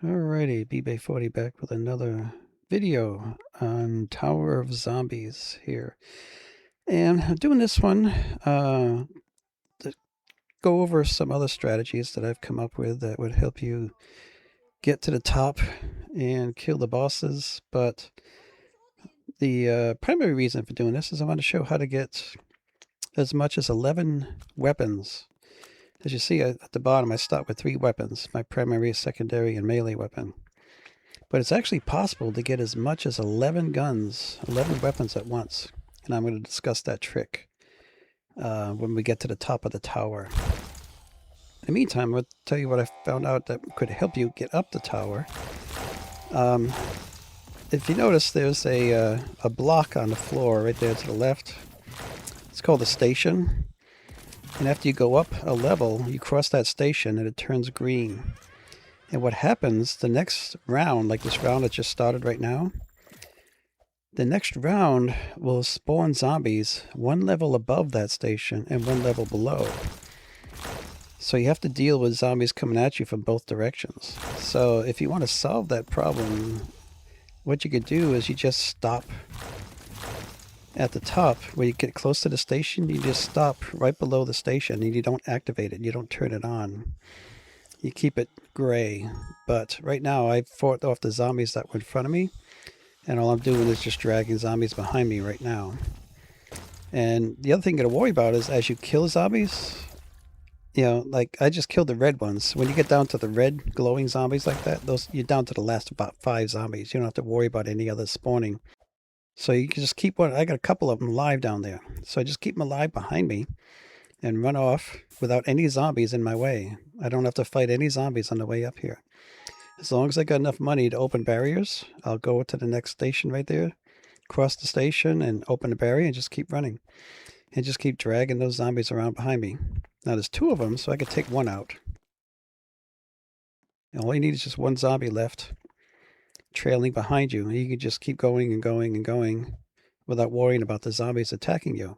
Alrighty, bbay40 back with another video on Tower of Zombies here. And I'm doing this one to go over some other strategies that I've come up with that would help you get to the top and kill the bosses. But the primary reason for doing this is I want to show how to get as much as 11 weapons. As you see at the bottom, I start with 3 weapons, my primary, secondary, and melee weapon. But it's actually possible to get as much as 11 guns, 11 weapons at once. And I'm going to discuss that trick when we get to the top of the tower. In the meantime, I'll tell you what I found out that could help you get up the tower. If you notice, there's a block on the floor right there to the left. It's called a station. And after you go up a level, you cross that station and it turns green. And what happens the next round, like this round that just started right now, the next round will spawn zombies one level above that station and one level below. So you have to deal with zombies coming at you from both directions. So if you want to solve that problem, what you could do is you just stop at the top where you get close to the station. You just stop right below the station and you don't activate it. You don't turn it on. You keep it gray. But right now I fought off the zombies that were in front of me, and all I'm doing is just dragging zombies behind me right now. And the other thing you gotta worry about is as you kill zombies, you know, like I just killed the red ones. When you get down to the red glowing zombies like that, those you're down to the last about 5 zombies. You don't have to worry about any other spawning. So you can just keep one. I got a couple of them alive down there. So I just keep them alive behind me and run off without any zombies in my way. I don't have to fight any zombies on the way up here. As long as I got enough money to open barriers, I'll go to the next station right there, cross the station and open the barrier and just keep running. And just keep dragging those zombies around behind me. Now there's 2 of them, so I could take one out. And all you need is just one zombie left, trailing behind you. And you can just keep going and going and going without worrying about the zombies attacking you.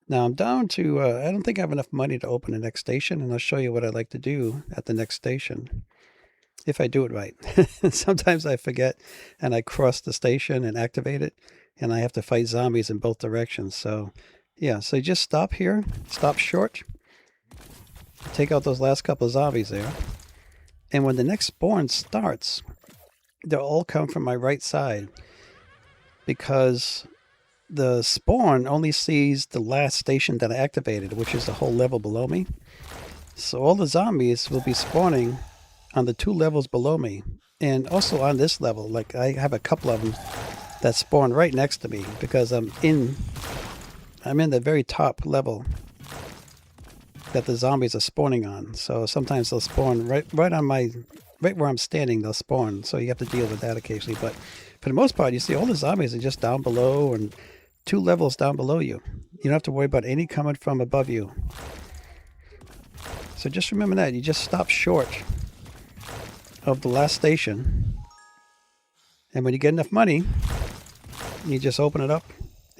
Now I'm down to, I don't think I have enough money to open the next station, and I'll show you what I like to do at the next station. If I do it right. Sometimes I forget and I cross the station and activate it, and I have to fight zombies in both directions. So yeah, so you just stop here, stop short, take out those last couple of zombies there. And when the next spawn starts, they'll all come from my right side, because the spawn only sees the last station that I activated, which is the whole level below me. So all the zombies will be spawning on the 2 levels below me, and also on this level. Like I have a couple of them that spawn right next to me because I'm in the very top level that the zombies are spawning on. So sometimes they'll spawn right where I'm standing. They'll spawn, so you have to deal with that occasionally. But for the most part, you see all the zombies are just down below and 2 levels down below you. You don't have to worry about any coming from above you. So just remember that you just stop short of the last station, and when you get enough money, you just open it up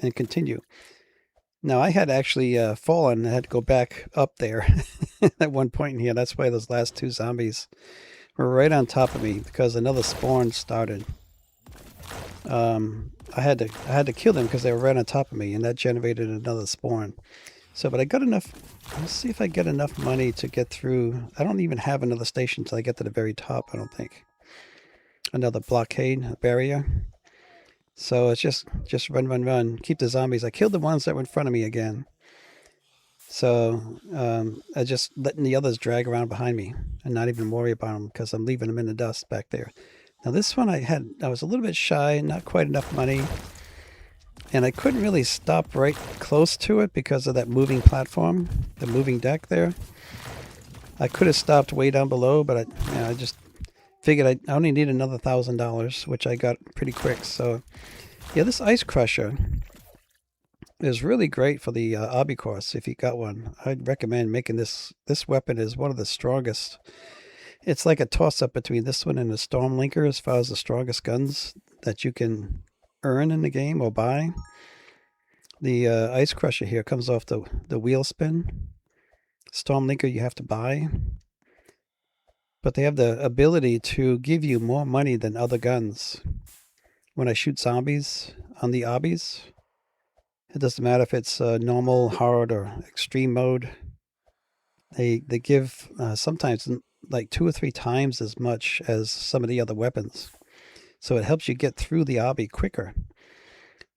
and continue. Now I had actually fallen. I had to go back up there at one point in here. That's why those last 2 zombies were right on top of me, because another spawn started. I had to kill them because they were right on top of me, and that generated another spawn. So, but I got enough. Let's see if I get enough money to get through. I don't even have another station until I get to the very top, I don't think. Another blockade barrier. So it's just run, run, run. Keep the zombies. I killed the ones that were in front of me again. So I just letting the others drag around behind me and not even worry about them, because I'm leaving them in the dust back there. Now this one I was a little bit shy, not quite enough money. And I couldn't really stop right close to it because of that moving platform, the moving deck there. I could have stopped way down below, but I just figured I only need another $1,000, which I got pretty quick. So yeah, this ice crusher is really great for the obby course if you got one. I'd recommend making this. This weapon is one of the strongest. It's like a toss-up between this one and the Stormlinker as far as the strongest guns that you can earn in the game or buy. The ice crusher here comes off the wheel spin. Stormlinker you have to buy. but they have the ability to give you more money than other guns. When I shoot zombies on the obbies, it doesn't matter if it's normal, hard, or extreme mode. They give sometimes like 2 or 3 times as much as some of the other weapons. So it helps you get through the obby quicker.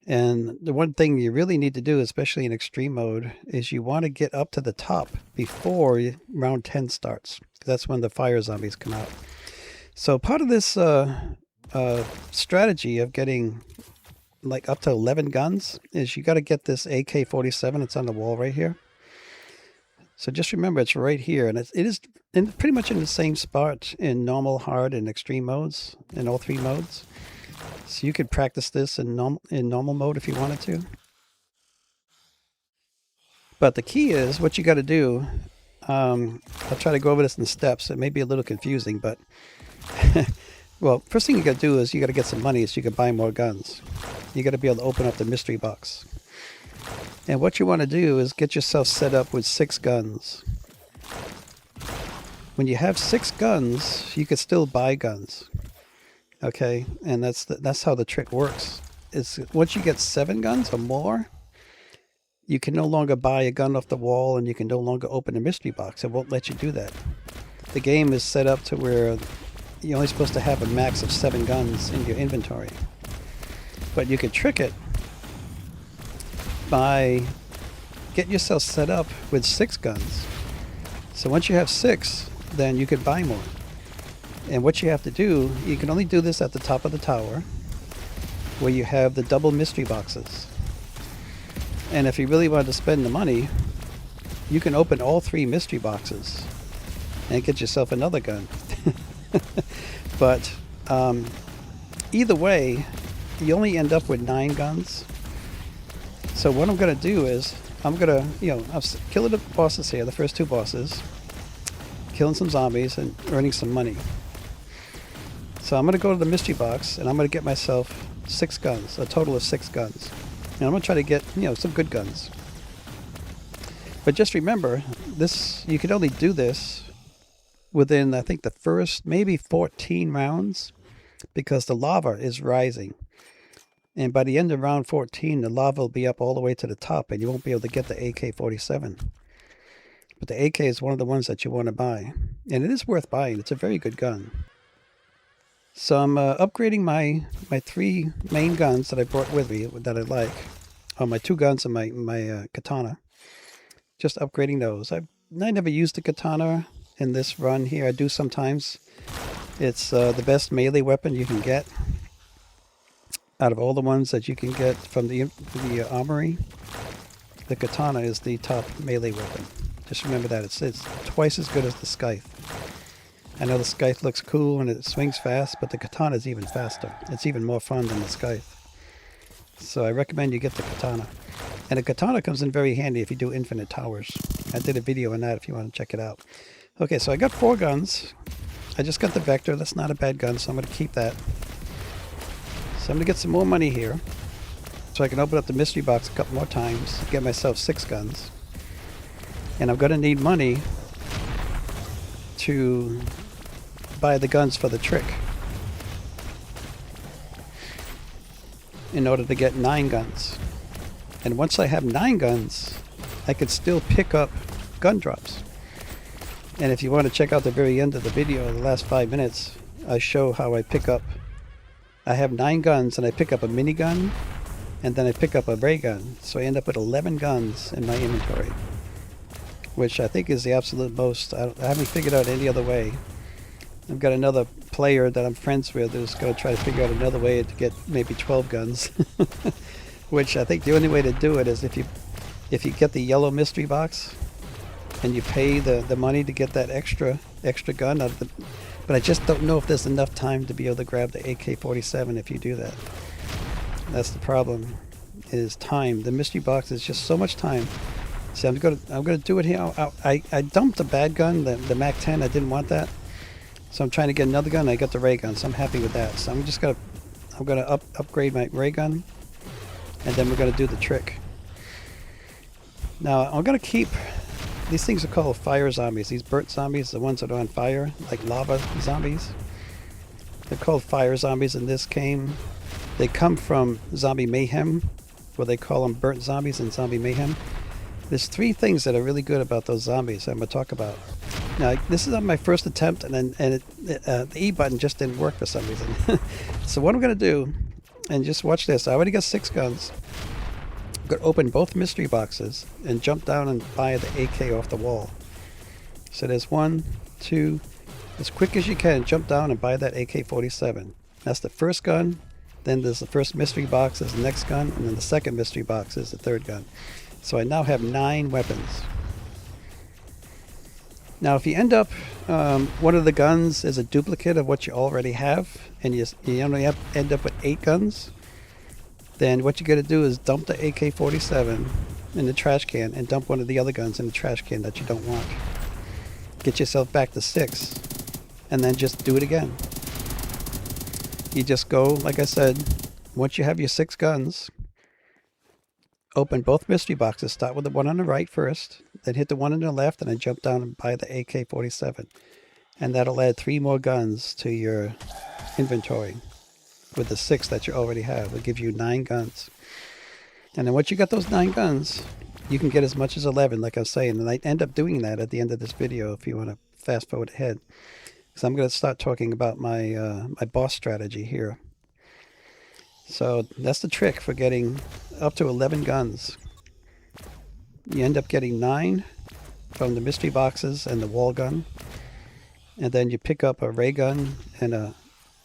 And the one thing you really need to do, especially in extreme mode, is you want to get up to the top before round 10 starts. That's when the fire zombies come out. So part of this strategy of getting like up to 11 guns is you got to get this AK-47. It's on the wall right here. So just remember, it's right here, and it is pretty much in the same spot in normal, hard, and extreme modes, in all 3 modes. So you could practice this in normal mode if you wanted to. But the key is what you got to do. I'll try to go over this in steps. It may be a little confusing, but well, first thing you got to do is you got to get some money so you can buy more guns. You got to be able to open up the mystery box. And what you want to do is get yourself set up with 6 guns. When you have 6 guns, you can still buy guns. Okay, and that's how the trick works. Is once you get 7 guns or more, you can no longer buy a gun off the wall, and you can no longer open a mystery box. It won't let you do that. The game is set up to where you're only supposed to have a max of 7 guns in your inventory. But you can trick it by getting yourself set up with 6 guns. So once you have 6, then you can buy more. And what you have to do, you can only do this at the top of the tower, where you have the double mystery boxes. And if you really want to spend the money, you can open all 3 mystery boxes and get yourself another gun. But either way, you only end up with 9 guns. So what I'm going to do is, I'm going to, I'm killing the bosses here, the first 2 bosses, killing some zombies and earning some money. So I'm going to go to the mystery box, and I'm going to get myself 6 guns, a total of 6 guns. And I'm going to try to get, some good guns. But just remember, you can only do this within, I think, the first maybe 14 rounds, because the lava is rising. And by the end of round 14, the lava will be up all the way to the top, and you won't be able to get the AK-47. But the AK is one of the ones that you want to buy. And it is worth buying. It's a very good gun. So I'm upgrading my 3 main guns that I brought with me that I like. My 2 guns and my katana. Just upgrading those. I never used the katana in this run here. I do sometimes. It's the best melee weapon you can get. Out of all the ones that you can get from the armory, the katana is the top melee weapon. Just remember that. It's twice as good as the scythe. I know the scythe looks cool and it swings fast, but the katana is even faster. It's even more fun than the scythe. So I recommend you get the katana. And the katana comes in very handy if you do infinite towers. I did a video on that if you want to check it out. Okay, so I got 4 guns. I just got the Vector. That's not a bad gun, so I'm going to keep that. So I'm going to get some more money here, so I can open up the mystery box a couple more times, get myself 6 guns. And I'm going to need money to buy the guns for the trick in order to get 9 guns. And once I have 9 guns, I can still pick up gun drops. And if you want to check out the very end of the video, the last 5 minutes, I show how I pick up. I have 9 guns, and I pick up a minigun, and then I pick up a ray gun. So I end up with 11 guns in my inventory, which I think is the absolute most. I haven't figured out any other way. I've got another player that I'm friends with who's going to try to figure out another way to get maybe 12 guns, which I think the only way to do it is if you get the yellow mystery box and you pay the money to get that extra gun out of the. But I just don't know if there's enough time to be able to grab the AK-47 if you do that. That's the problem, is time. The mystery box is just so much time. See, I'm gonna do it here. I dumped the bad gun, the MAC-10. I didn't want that, so I'm trying to get another gun. I got the ray gun, so I'm happy with that. So I'm gonna upgrade my ray gun, and then we're gonna do the trick. Now I'm gonna keep these things are called fire zombies. These burnt zombies, the ones that are on fire, like lava zombies. They're called fire zombies in this game. They come from Zombie Mayhem, where they call them burnt zombies in Zombie Mayhem. There's 3 things that are really good about those zombies I'm going to talk about. Now, this is on my first attempt, and the E button just didn't work for some reason. So what I'm going to do, and just watch this. I already got 6 guns. I'm going to open both mystery boxes and jump down and buy the AK off the wall. So there's 1, 2, as quick as you can, jump down and buy that AK-47. That's the first gun. Then there's the first mystery box is the next gun, and then the second mystery box is the third gun. So I now have 9 weapons. Now if you end up, one of the guns is a duplicate of what you already have, and you only end up with 8 guns, then what you got to do is dump the AK-47 in the trash can and dump one of the other guns in the trash can that you don't want. Get yourself back to 6, and then just do it again. You just go, like I said, once you have your 6 guns, open both mystery boxes. Start with the one on the right first, then hit the one on the left, and then jump down and buy the AK-47. And that'll add 3 more guns to your inventory with the 6 that you already have. It'll give you 9 guns. And then once you got those 9 guns, you can get as much as 11, like I was saying. And I end up doing that at the end of this video if you want to fast forward ahead. So I'm going to start talking about my my boss strategy here. So that's the trick for getting up to 11 guns. You end up getting 9 from the mystery boxes and the wall gun. And then you pick up a ray gun and a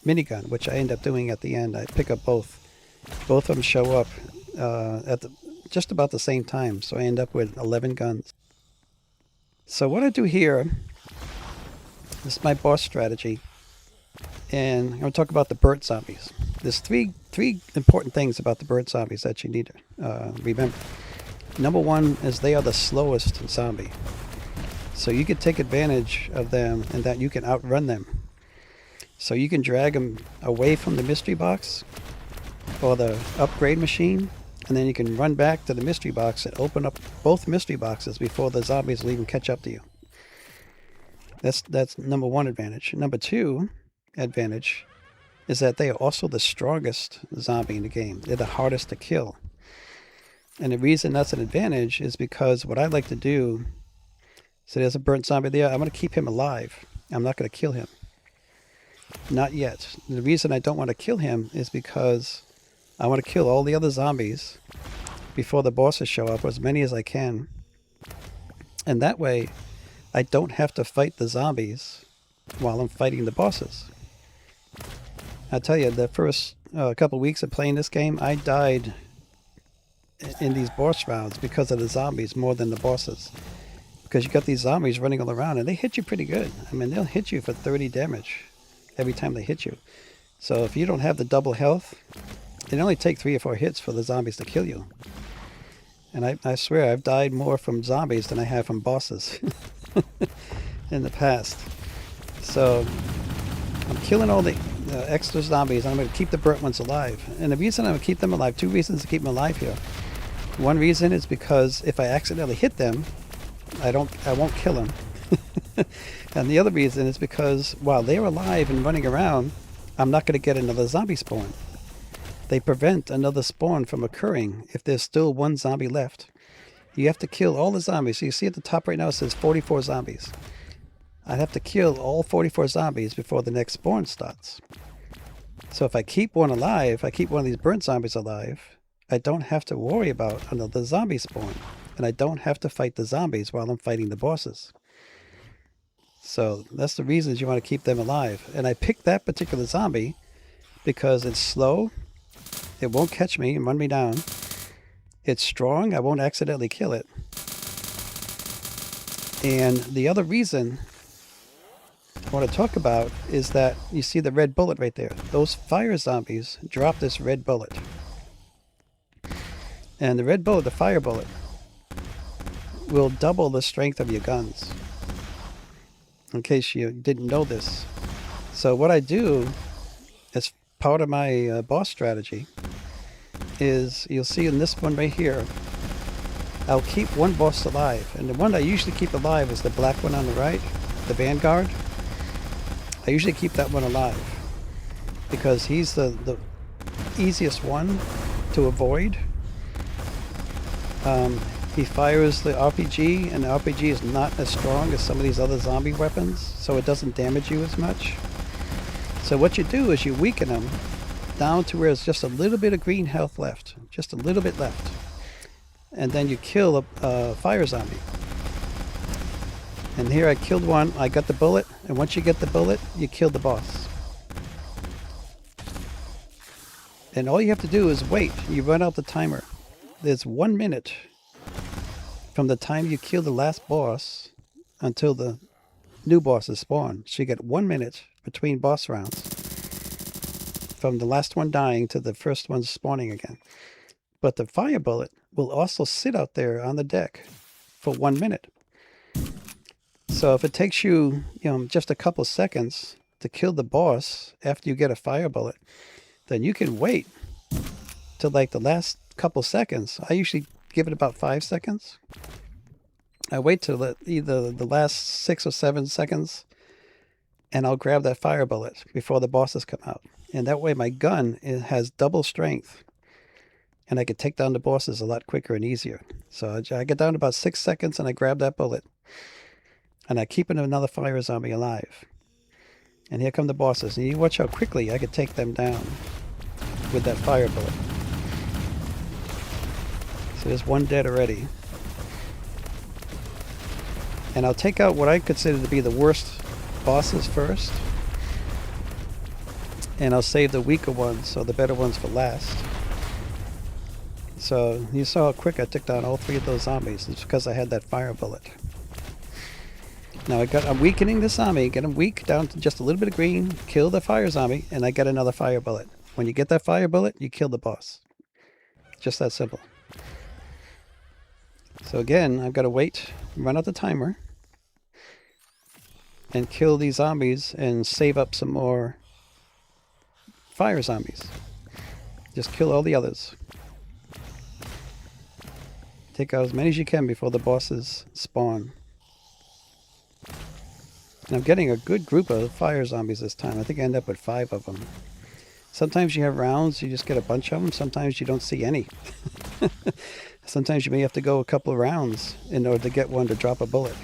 minigun, which I end up doing at the end. I pick up both. Both of them show up at just about the same time. So I end up with 11 guns. So what I do here, this is my boss strategy. And I'm going to talk about the burnt zombies. There's three important things about the burnt zombies that you need to remember. Number 1 is they are the slowest zombie. So you can take advantage of them and that you can outrun them. So you can drag them away from the mystery box or the upgrade machine, and then you can run back to the mystery box and open up both mystery boxes before the zombies will even catch up to you. That's number 1 advantage. Number 2 advantage is that they are also the strongest zombie in the game. They're the hardest to kill. And the reason that's an advantage is because what I like to do, so there's a burnt zombie there, I'm going to keep him alive. I'm not going to kill him. Not yet. The reason I don't want to kill him is because I want to kill all the other zombies before the bosses show up, as many as I can. And that way, I don't have to fight the zombies while I'm fighting the bosses. I tell you, the first couple weeks of playing this game, I died in these boss rounds because of the zombies more than the bosses. Because you got these zombies running all around, and they hit you pretty good. I mean, they'll hit you for 30 damage every time they hit you. So if you don't have the double health, it only takes 3 or 4 hits for the zombies to kill you. And I swear, I've died more from zombies than I have from bosses in the past. So I'm killing all the extra zombies. I'm going to keep the burnt ones alive. And the reason I'm going to keep them alive, 2 reasons to keep them alive here. One reason is because if I accidentally hit them, I won't kill them. And the other reason is because while they're alive and running around, I'm not going to get another zombie spawn. They prevent another spawn from occurring if there's still 1 zombie left. You have to kill all the zombies. So you see at the top right now it says 44 zombies. I'd have to kill all 44 zombies before the next spawn starts. So if I keep one alive, I keep one of these burnt zombies alive, I don't have to worry about another zombie spawn. And I don't have to fight the zombies while I'm fighting the bosses. So that's the reasons you want to keep them alive. And I picked that particular zombie because it's slow. It won't catch me and run me down. It's strong. I won't accidentally kill it. And the other reason I want to talk about is that you see the red bullet right there. Those fire zombies drop this red bullet. And the red bullet, the fire bullet, will double the strength of your guns. In case you didn't know this. So what I do as part of my boss strategy is, you'll see in this one right here, I'll keep one boss alive. And the one I usually keep alive is the black one on the right, the Vanguard. I usually keep that one alive because he's the easiest one to avoid. He fires the RPG, and the RPG is not as strong as some of these other zombie weapons, so it doesn't damage you as much. So what you do is you weaken him down to where there's just a little bit of green health left, just a little bit left. And then you kill a fire zombie. And here I killed one, I got the bullet, and once you get the bullet, you kill the boss. And all you have to do is wait. You run out the timer. There's 1 minute from the time you kill the last boss until the new bosses spawn. So you get 1 minute between boss rounds from the last one dying to the first one spawning again. But the fire bullet will also sit out there on the deck for 1 minute. So if it takes you, just a couple seconds to kill the boss after you get a fire bullet, then you can wait till like the last couple seconds. I usually give it about 5 seconds. I wait till either the last 6 or 7 seconds, and I'll grab that fire bullet before the bosses come out. And that way my gun has double strength, and I can take down the bosses a lot quicker and easier. So I get down to about 6 seconds, and I grab that bullet, and I keep another fire zombie alive. And here come the bosses, and you watch how quickly I can take them down with that fire bullet. So there's one dead already. And I'll take out what I consider to be the worst bosses first. And I'll save the weaker ones, or the better ones, for last. So you saw how quick I took down all 3 of those zombies. It's because I had that fire bullet. Now I'm weakening the zombie, get him weak down to just a little bit of green, kill the fire zombie, and I get another fire bullet. When you get that fire bullet, you kill the boss. Just that simple. So again, I've got to wait, run out the timer, and kill these zombies and save up some more fire zombies. Just kill all the others. Take out as many as you can before the bosses spawn. And I'm getting a good group of fire zombies this time. I think I end up with 5 of them. Sometimes you have rounds, you just get a bunch of them. Sometimes you don't see any. Sometimes you may have to go a couple of rounds in order to get one to drop a bullet.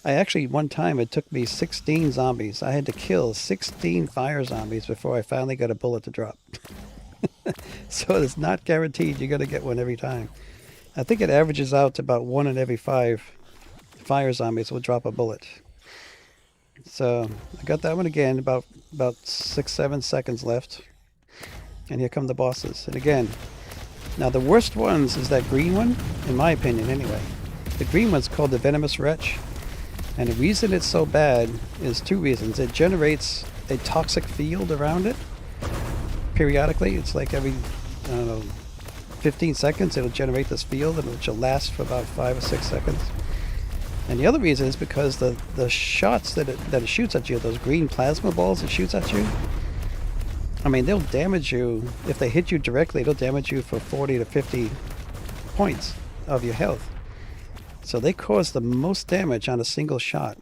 I actually, one time, it took me 16 zombies. I had to kill 16 fire zombies before I finally got a bullet to drop. So it's not guaranteed you're going to get one every time. I think it averages out to about 1 in every 5 fire zombies will drop a bullet. So I got that one again, about 6-7 seconds left. And here come the bosses. And again, now the worst ones is that green one, in my opinion anyway. The green one's called the Venomous Wretch. And the reason it's so bad is 2 reasons. It generates a toxic field around it periodically. It's like every, 15 seconds it'll generate this field, and which will last for about 5 or 6 seconds. And the other reason is because the shots that it shoots at you, those green plasma balls it shoots at you, I mean, they'll damage you. If they hit you directly, they'll damage you for 40 to 50 points of your health. So they cause the most damage on a single shot.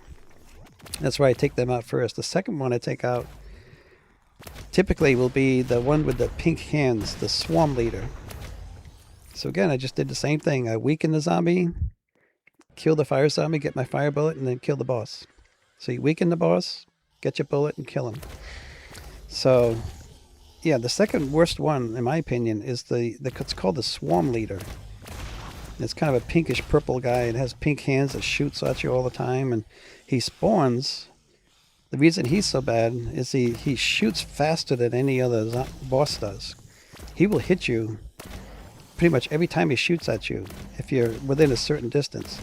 That's why I take them out first. The second one I take out typically will be the one with the pink hands, the Swarm Leader. So again, I just did the same thing. I weaken the zombie, kill the fire zombie, get my fire bullet, and then kill the boss. So you weaken the boss, get your bullet, and kill him. So yeah, the second worst one, in my opinion, is it's called the Swarm Leader. It's kind of a pinkish purple guy. It has pink hands that shoots at you all the time, and he spawns. The reason he's so bad is he shoots faster than any other boss does. He will hit you pretty much every time he shoots at you if you're within a certain distance.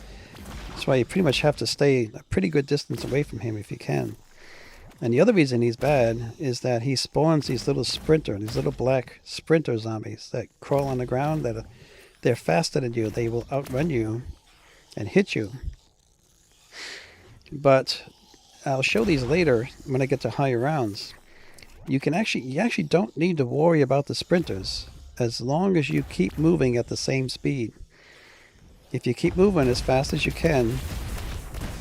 That's why you pretty much have to stay a pretty good distance away from him if you can. And the other reason he's bad is that he spawns these little black sprinter zombies that crawl on the ground, they're faster than you. They will outrun you and hit you. But I'll show these later when I get to higher rounds. You actually don't need to worry about the sprinters as long as you keep moving at the same speed. if you keep moving as fast as you can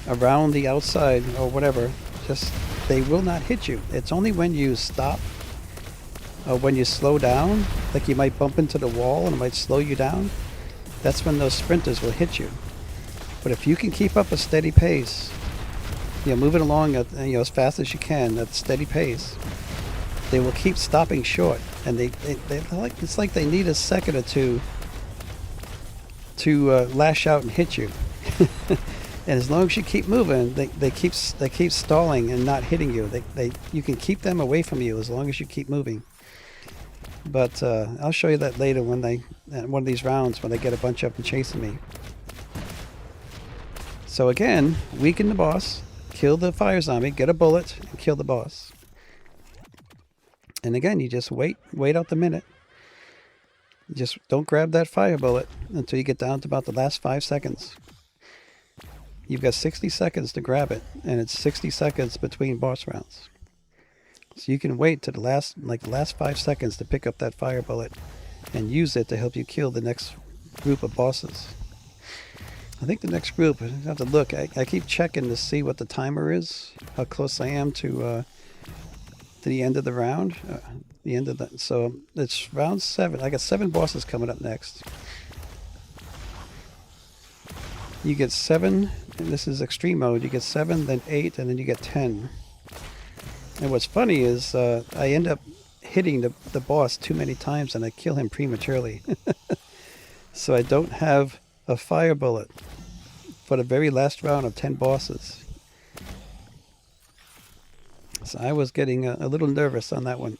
around the outside or whatever, just they will not hit you. It's only when you stop or when you slow down, like you might bump into the wall and it might slow you down, that's when those sprinters will hit you. But if you can keep up a steady pace, moving along at, as fast as you can at steady pace, they will keep stopping short, and they like, it's like they need a second or two to lash out and hit you. And as long as you keep moving, they keep stalling and not hitting you. You can keep them away from you as long as you keep moving. But I'll show you that later when one of these rounds when they get a bunch of them chasing me. So again, weaken the boss, kill the fire zombie, get a bullet, and kill the boss. And again, you just wait out the minute. Just don't grab that fire bullet until you get down to about the last 5 seconds. You've got 60 seconds to grab it, and it's 60 seconds between boss rounds. So you can wait to the last 5 seconds to pick up that fire bullet and use it to help you kill the next group of bosses. I think the next group, I have to look. I keep checking to see what the timer is, how close I am to the end of the round. So it's round 7. I got 7 bosses coming up next. You get 7, and this is extreme mode. You get 7, then 8, and then you get 10. And what's funny is I end up hitting the boss too many times, and I kill him prematurely. So I don't have a fire bullet for the very last round of 10 bosses. So I was getting a little nervous on that one.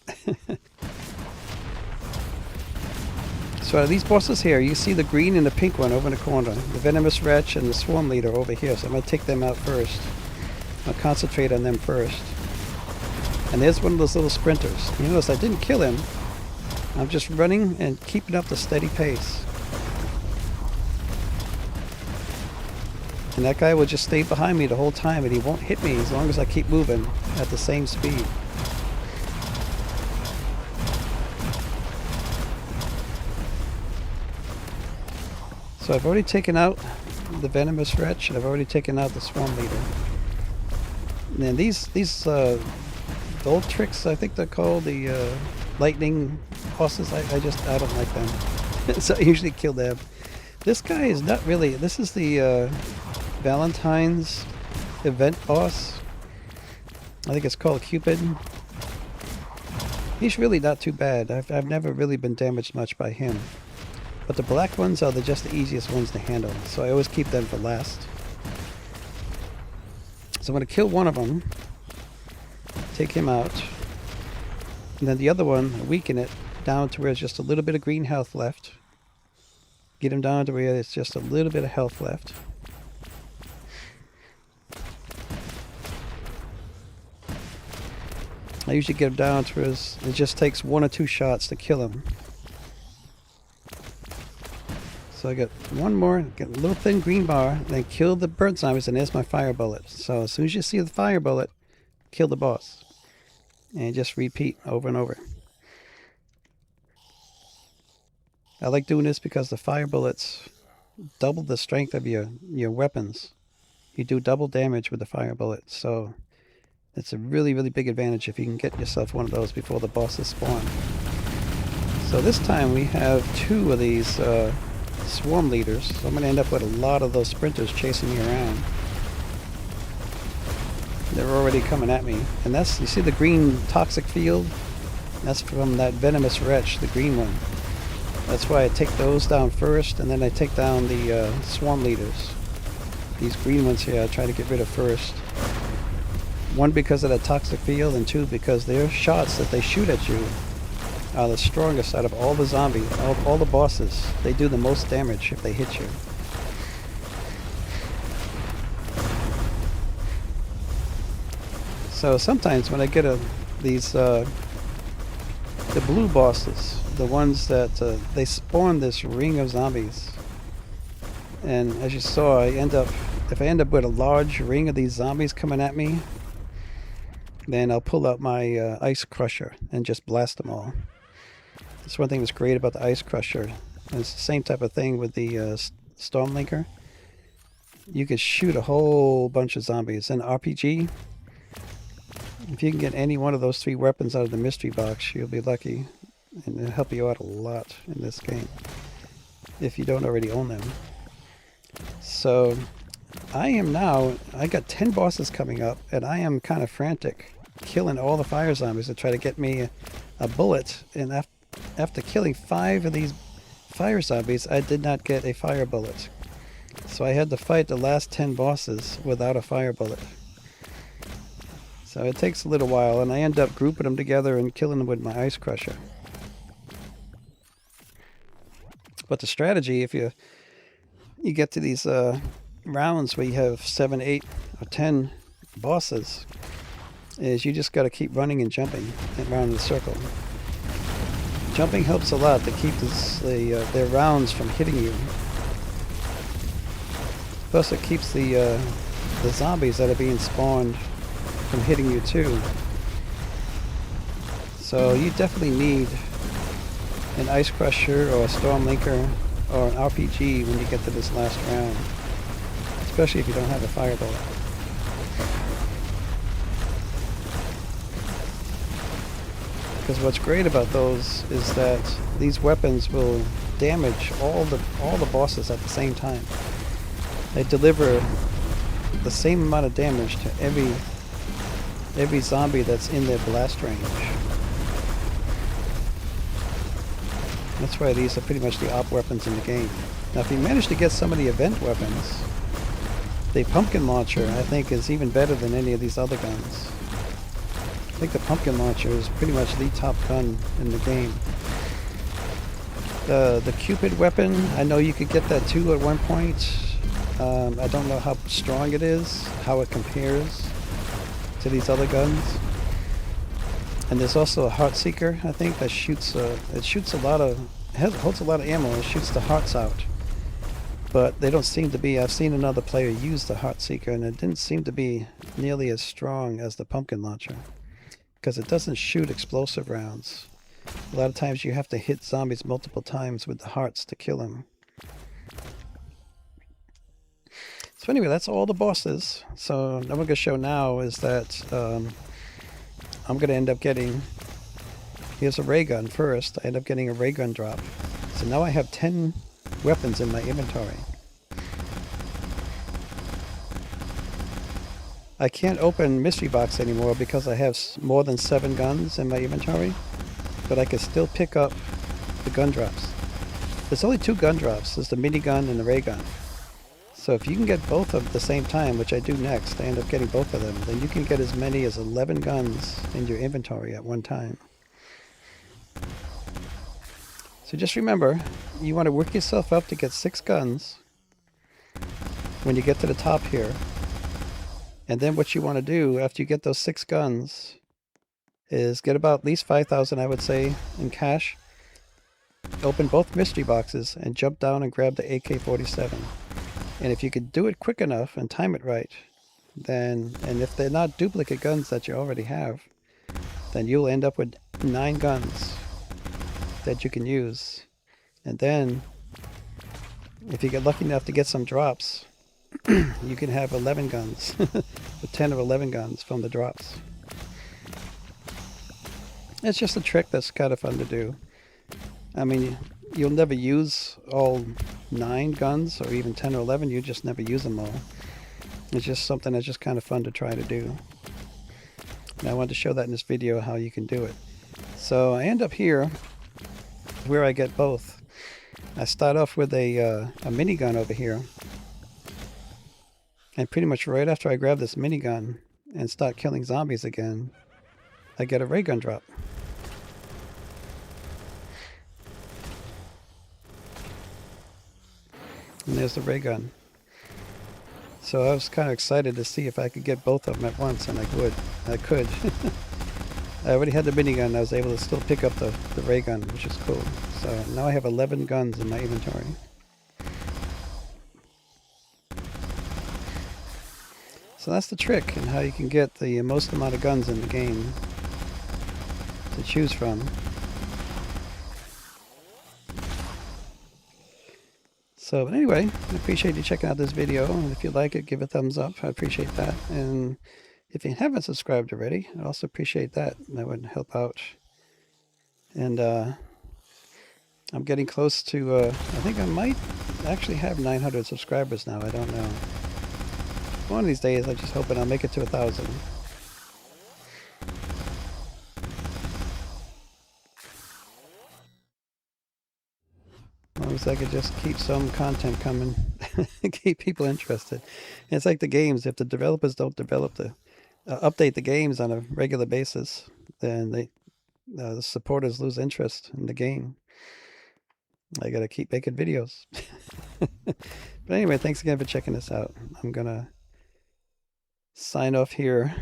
So these bosses here, you see the green and the pink one over in the corner, the Venomous Wretch and the Swarm Leader over here. So I'm going to take them out first. I'll concentrate on them first. And there's one of those little sprinters. You notice I didn't kill him. I'm just running and keeping up the steady pace. And that guy will just stay behind me the whole time, and he won't hit me as long as I keep moving at the same speed. So I've already taken out the Venomous Wretch, and I've already taken out the Swarm Leader. And then these old tricks, I think they're called, the lightning bosses, I don't like them. So I usually kill them. This guy is not really, this is the Valentine's event boss. I think it's called Cupid. He's really not too bad. I've never really been damaged much by him. But the black ones are just the easiest ones to handle, so I always keep them for last. So I'm going to kill one of them, take him out, and then the other one, weaken it down to where there's just a little bit of green health left. Get him down to where there's just a little bit of health left. I usually get him down to where it just takes 1 or 2 shots to kill him. So I got one more, get a little thin green bar, then kill the burnt zombies, and there's my fire bullet. So as soon as you see the fire bullet, kill the boss. And just repeat over and over. I like doing this because the fire bullets double the strength of your weapons. You do double damage with the fire bullet, so it's a really, really big advantage if you can get yourself one of those before the bosses spawn. So this time we have 2 of these Swarm Leaders, so I'm going to end up with a lot of those sprinters chasing me around. They're already coming at me. And that's, you see the green toxic field? That's from that Venomous Wretch, the green one. That's why I take those down first, and then I take down the Swarm Leaders. These green ones here I try to get rid of first. 1, because of the toxic field, and 2, because their shots that they shoot at you are the strongest out of all the zombies, all the bosses. They do the most damage if they hit you. So sometimes when I get these the blue bosses, the ones that they spawn this ring of zombies, and as you saw, if I end up with a large ring of these zombies coming at me, then I'll pull out my ice crusher and just blast them all. That's one thing that's great about the ice crusher. And it's the same type of thing with the Stormlinker, you could shoot a whole bunch of zombies. And RPG, if you can get any one of those 3 weapons out of the mystery box, you'll be lucky. And it'll help you out a lot in this game, if you don't already own them. So, I got 10 bosses coming up, and I am kind of frantic, killing all the fire zombies to try to get me a bullet. And after killing 5 of these fire zombies, I did not get a fire bullet. So I had to fight the last 10 bosses without a fire bullet. So it takes a little while, and I end up grouping them together and killing them with my ice crusher. But the strategy, if you get to these rounds where you have 7, 8, or 10 bosses, is you just got to keep running and jumping around the circle. Jumping helps a lot to keep their rounds from hitting you. Plus it keeps the zombies that are being spawned from hitting you too. So you definitely need an ice crusher or a stormlinker or an RPG when you get to this last round, especially if you don't have a fire bullet. Because what's great about those is that these weapons will damage all the bosses at the same time. They deliver the same amount of damage to every zombie that's in their blast range. That's why these are pretty much the op weapons in the game. Now if you manage to get some of the event weapons, the pumpkin launcher I think is even better than any of these other guns. I think the pumpkin launcher is pretty much the top gun in the game. The Cupid weapon, I know you could get that too at one point. I don't know how strong it is, how it compares to these other guns. And there's also a Heart Seeker, I think, that shoots a lot of, holds a lot of ammo and shoots the hearts out. But they don't seem to be, I've seen another player use the Heart Seeker and it didn't seem to be nearly as strong as the pumpkin launcher, because it doesn't shoot explosive rounds. A lot of times you have to hit zombies multiple times with the hearts to kill them. So anyway, that's all the bosses. So what I'm going to show now is that I'm going to end up getting, here's a ray gun first. I end up getting a ray gun drop. So now I have 10 weapons in my inventory. I can't open mystery box anymore because I have more than 7 guns in my inventory, but I can still pick up the gun drops. There's only 2 gun drops. There's the minigun and the ray gun. So if you can get both of the same time, which I do next, I end up getting both of them, then you can get as many as 11 guns in your inventory at one time. So just remember, you want to work yourself up to get 6 guns when you get to the top here. And then what you want to do after you get those 6 guns is get about at least 5,000, I would say, in cash. Open both mystery boxes and jump down and grab the AK-47. And if you could do it quick enough and time it right, then, and if they're not duplicate guns that you already have, then you'll end up with 9 guns that you can use. And then, if you get lucky enough to get some drops, you can have 11 guns, with 10 or 11 guns from the drops. It's just a trick that's kind of fun to do. I mean, you'll never use all 9 guns, or even 10 or 11, you just never use them all. It's just something that's just kind of fun to try to do. And I wanted to show that in this video, how you can do it. So I end up here, where I get both. I start off with a minigun over here. And pretty much right after I grab this minigun and start killing zombies again, I get a ray gun drop. And there's the ray gun. So I was kind of excited to see if I could get both of them at once, and I could. I already had the minigun, I was able to still pick up the ray gun, which is cool. So now I have 11 guns in my inventory. So that's the trick, and how you can get the most amount of guns in the game to choose from. So, but anyway, I appreciate you checking out this video, and if you like it, give a thumbs up. I appreciate that. And if you haven't subscribed already, I also appreciate that. That would help out. And I'm getting close to, I think I might actually have 900 subscribers now. I don't know. One of these days, I'm just hoping I'll make it to 1,000. As long as I could just keep some content coming, keep people interested. And it's like the games. If the developers don't develop update the games on a regular basis, then the supporters lose interest in the game. I gotta keep making videos. But anyway, thanks again for checking this out. I'm gonna sign off here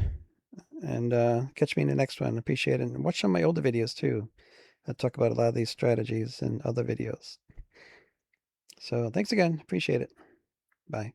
and catch me in the next one. Appreciate it. And watch some of my older videos too. I talk about a lot of these strategies in other videos. So thanks again. Appreciate it. Bye.